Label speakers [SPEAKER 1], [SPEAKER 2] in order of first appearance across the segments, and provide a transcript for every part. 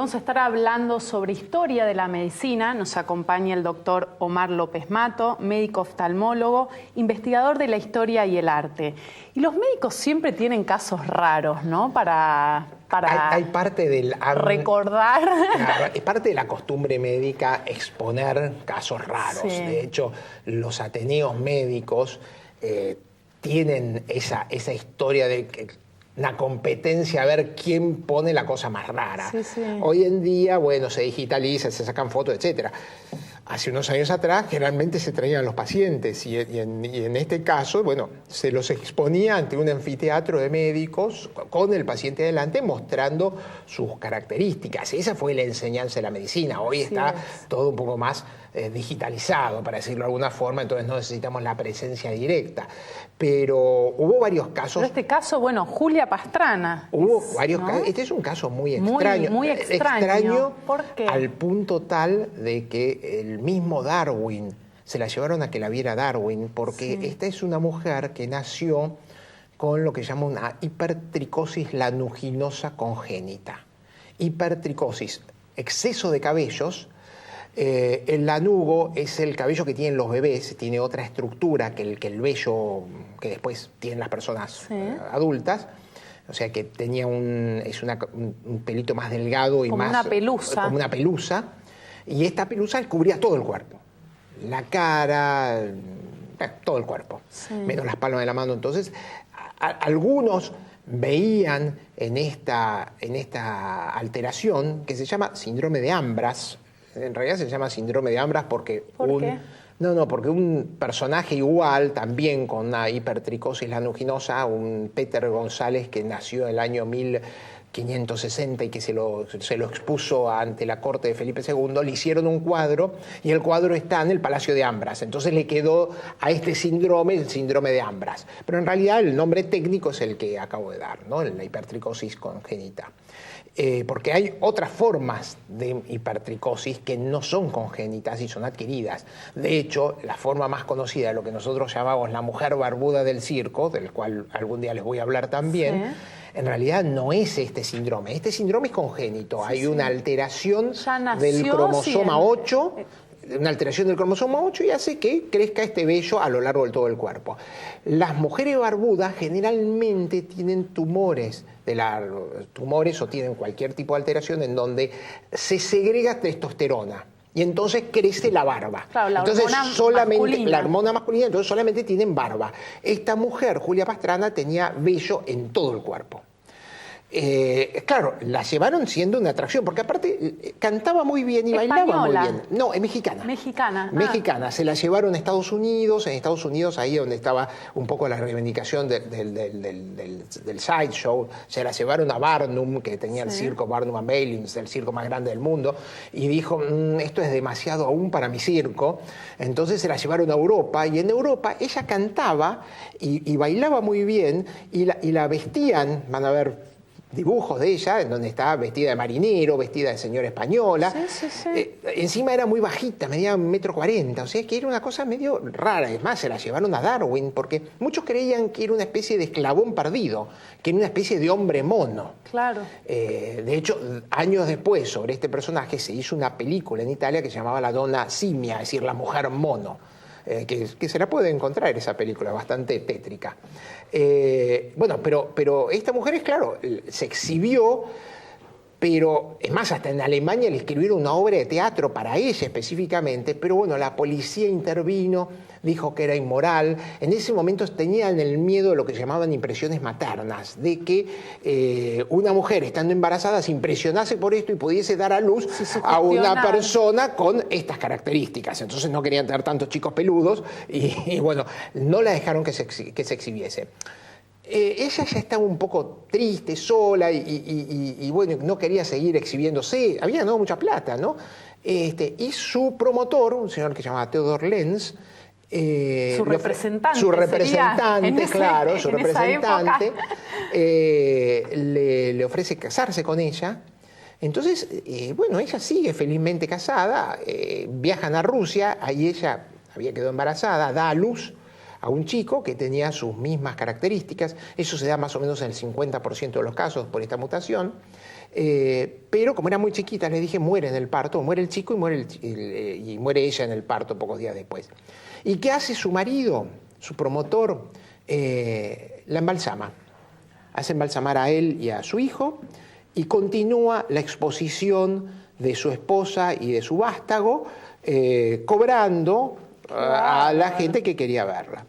[SPEAKER 1] vamos a estar hablando sobre historia de la medicina. Nos acompaña el doctor Omar López Mato, médico oftalmólogo, investigador de la historia y el arte. Y los médicos siempre tienen casos raros, ¿no? Para
[SPEAKER 2] hay parte del
[SPEAKER 1] recordar.
[SPEAKER 2] Es parte de la costumbre médica exponer casos raros.
[SPEAKER 1] Sí.
[SPEAKER 2] De hecho, los ateneos médicos tienen esa historia de una competencia a ver quién pone la cosa más rara.
[SPEAKER 1] Sí, sí.
[SPEAKER 2] Hoy en día, bueno, se digitaliza, se sacan fotos, etcétera. Hace unos años atrás, generalmente se traían los pacientes y en este caso, bueno, se los exponía ante un anfiteatro de médicos con el paciente adelante mostrando sus características. Esa fue la enseñanza de la medicina. Hoy está todo un poco más digitalizado, para decirlo de alguna forma, entonces no necesitamos la presencia directa. Pero hubo varios casos.
[SPEAKER 1] Pero este caso, bueno, Julia Pastrana.
[SPEAKER 2] Hubo varios
[SPEAKER 1] ¿no?
[SPEAKER 2] casos. Este es un caso muy extraño.
[SPEAKER 1] Muy extraño. ¿Por qué?
[SPEAKER 2] Al punto tal de que el mismo Darwin, se la llevaron a que la viera Darwin, porque esta es una mujer que nació con lo que se llama una hipertricosis lanuginosa congénita. Hipertricosis, exceso de cabellos. El lanugo es el cabello que tienen los bebés, tiene otra estructura que el vello que después tienen las personas adultas. O sea que tenía un pelito más delgado y
[SPEAKER 1] como
[SPEAKER 2] más...
[SPEAKER 1] una pelusa.
[SPEAKER 2] Como una pelusa. Y esta pelusa cubría todo el cuerpo. La cara, todo el cuerpo. Sí. Menos las palmas de la mano. Entonces, algunos veían en esta alteración que se llama síndrome de Ambras. En realidad se llama síndrome de Ambras porque...
[SPEAKER 1] ¿Por qué?
[SPEAKER 2] Porque un personaje igual, también con una hipertricosis lanuginosa, un Peter González que nació en el año 1560 y que se lo expuso ante la corte de Felipe II, le hicieron un cuadro y el cuadro está en el Palacio de Ambras. Entonces le quedó a este síndrome el síndrome de Ambras. Pero en realidad el nombre técnico es el que acabo de dar, ¿no? La hipertricosis congénita. Porque hay otras formas de hipertricosis que no son congénitas y son adquiridas. De hecho, la forma más conocida de lo que nosotros llamamos la mujer barbuda del circo, del cual algún día les voy a hablar también, en realidad no es este síndrome. Este síndrome es congénito. Hay una alteración del cromosoma 8, una alteración del cromosoma 8 y hace que crezca este vello a lo largo de todo el cuerpo. Las mujeres barbudas generalmente tienen tumores o tienen cualquier tipo de alteración en donde se segrega testosterona. Y entonces crece la barba.
[SPEAKER 1] Claro, la
[SPEAKER 2] entonces
[SPEAKER 1] hormona
[SPEAKER 2] hormona masculina, entonces solamente tienen barba. Esta mujer, Julia Pastrana, tenía vello en todo el cuerpo. Claro, la llevaron siendo una atracción, porque aparte cantaba muy bien y bailaba muy bien. No, es mexicana. Mexicana. Se la llevaron a Estados Unidos, ahí donde estaba un poco la reivindicación del sideshow, se la llevaron a Barnum, que tenía el circo Barnum and Bailey, el circo más grande del mundo, y dijo, esto es demasiado aún para mi circo. Entonces se la llevaron a Europa, y en Europa ella cantaba y bailaba muy bien, y la vestían, van a ver dibujos de ella, en donde estaba vestida de marinero, vestida de señora española. Encima era muy bajita, medía 1,40 m, o sea que era una cosa medio rara. Es más, se la llevaron a Darwin, porque muchos creían que era una especie de esclavón perdido, que era una especie de hombre mono.
[SPEAKER 1] Claro.
[SPEAKER 2] De hecho, años después, sobre este personaje, se hizo una película en Italia que se llamaba La Donna Simia, es decir, la mujer mono. Que se la puede encontrar esa película, bastante tétrica. Pero esta mujer, es claro, se exhibió, pero es más, hasta en Alemania le escribieron una obra de teatro para ella específicamente, pero bueno, la policía intervino, dijo que era inmoral. En ese momento tenían el miedo de lo que llamaban impresiones maternas, de que una mujer estando embarazada se impresionase por esto y pudiese dar a luz a una persona con estas características. Entonces no querían tener tantos chicos peludos y bueno, no la dejaron que se exhibiese. Ella ya estaba un poco triste, sola y bueno, no quería seguir exhibiéndose. Había ganado mucha plata, ¿no? Y su promotor, un señor que se llamaba Theodor Lenz,
[SPEAKER 1] su representante,
[SPEAKER 2] le ofrece casarse con ella. Entonces, ella sigue felizmente casada, viajan a Rusia, ahí ella había quedado embarazada, da a luz a un chico que tenía sus mismas características. Eso se da más o menos en el 50% de los casos por esta mutación. Pero como era muy chiquita, le dije, muere en el parto, muere el chico y muere ella en el parto pocos días después. ¿Y qué hace su marido, su promotor? La embalsama. Hace embalsamar a él y a su hijo y continúa la exposición de su esposa y de su vástago, cobrando a la gente que quería verla.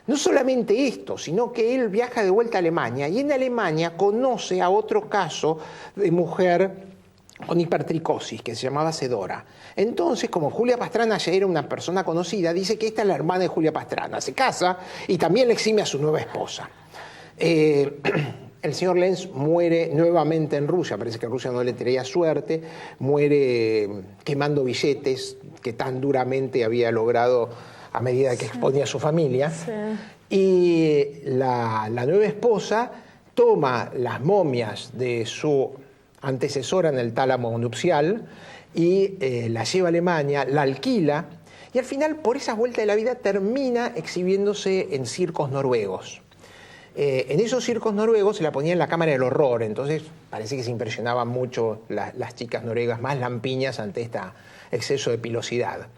[SPEAKER 2] No solamente esto, sino que él viaja de vuelta a Alemania y en Alemania conoce a otro caso de mujer con hipertricosis que se llamaba Sedora. Entonces, como Julia Pastrana ya era una persona conocida, dice que esta es la hermana de Julia Pastrana. Se casa y también le exime a su nueva esposa. El señor Lenz muere nuevamente en Rusia, parece que Rusia no le traía suerte, muere quemando billetes que tan duramente había logrado a medida que exponía a su familia. Sí. Y la nueva esposa toma las momias de su antecesora en el tálamo nupcial y la lleva a Alemania, la alquila y al final, por esa vuelta de la vida, termina exhibiéndose en circos noruegos. En esos circos noruegos se la ponía en la cámara del horror, entonces parece que se impresionaban mucho las chicas noruegas más lampiñas ante este exceso de pilosidad.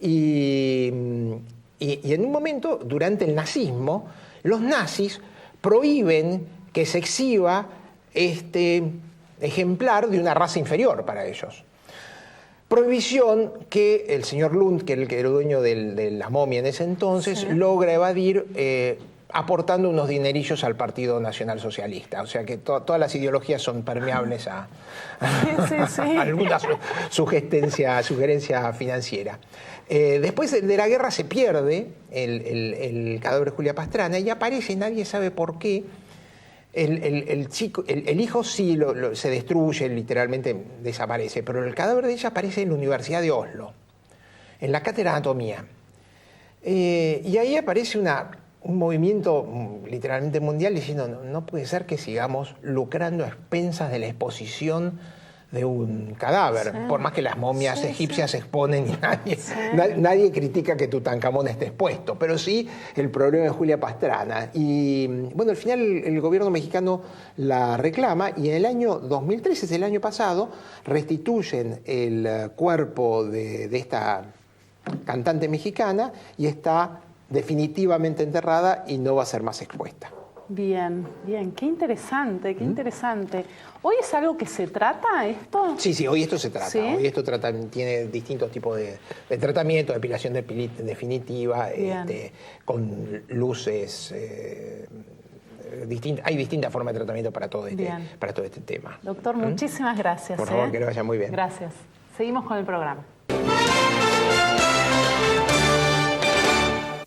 [SPEAKER 2] Y en un momento, durante el nazismo, los nazis prohíben que se exhiba este ejemplar de una raza inferior para ellos. Prohibición que el señor Lund, que era el dueño de la momia en ese entonces, sí, logra evadir aportando unos dinerillos al Partido Nacional Socialista. O sea que todas las ideologías son permeables a alguna sugerencia financiera. Después de la guerra se pierde el cadáver de Julia Pastrana y aparece, nadie sabe por qué, el hijo sí se destruye, literalmente desaparece, pero el cadáver de ella aparece en la Universidad de Oslo, en la cátedra de anatomía. Y ahí aparece un movimiento literalmente mundial diciendo no puede ser que sigamos lucrando a expensas de la exposición de un cadáver, sí, por más que las momias egipcias se exponen y nadie critica que Tutankamón esté expuesto, pero sí el problema de Julia Pastrana. Y bueno, al final el gobierno mexicano la reclama y en el año 2013, es el año pasado, restituyen el cuerpo de esta cantante mexicana y está definitivamente enterrada y no va a ser más expuesta.
[SPEAKER 1] Bien, bien, qué interesante, qué interesante. ¿Hoy es algo que se trata esto?
[SPEAKER 2] Sí, hoy esto se trata. ¿Sí? Hoy esto tiene distintos tipos de tratamiento, depilación definitiva, con luces. Hay distintas formas de tratamiento para todo este tema.
[SPEAKER 1] Doctor, muchísimas gracias.
[SPEAKER 2] Por favor, que le vaya muy bien.
[SPEAKER 1] Gracias. Seguimos con el programa.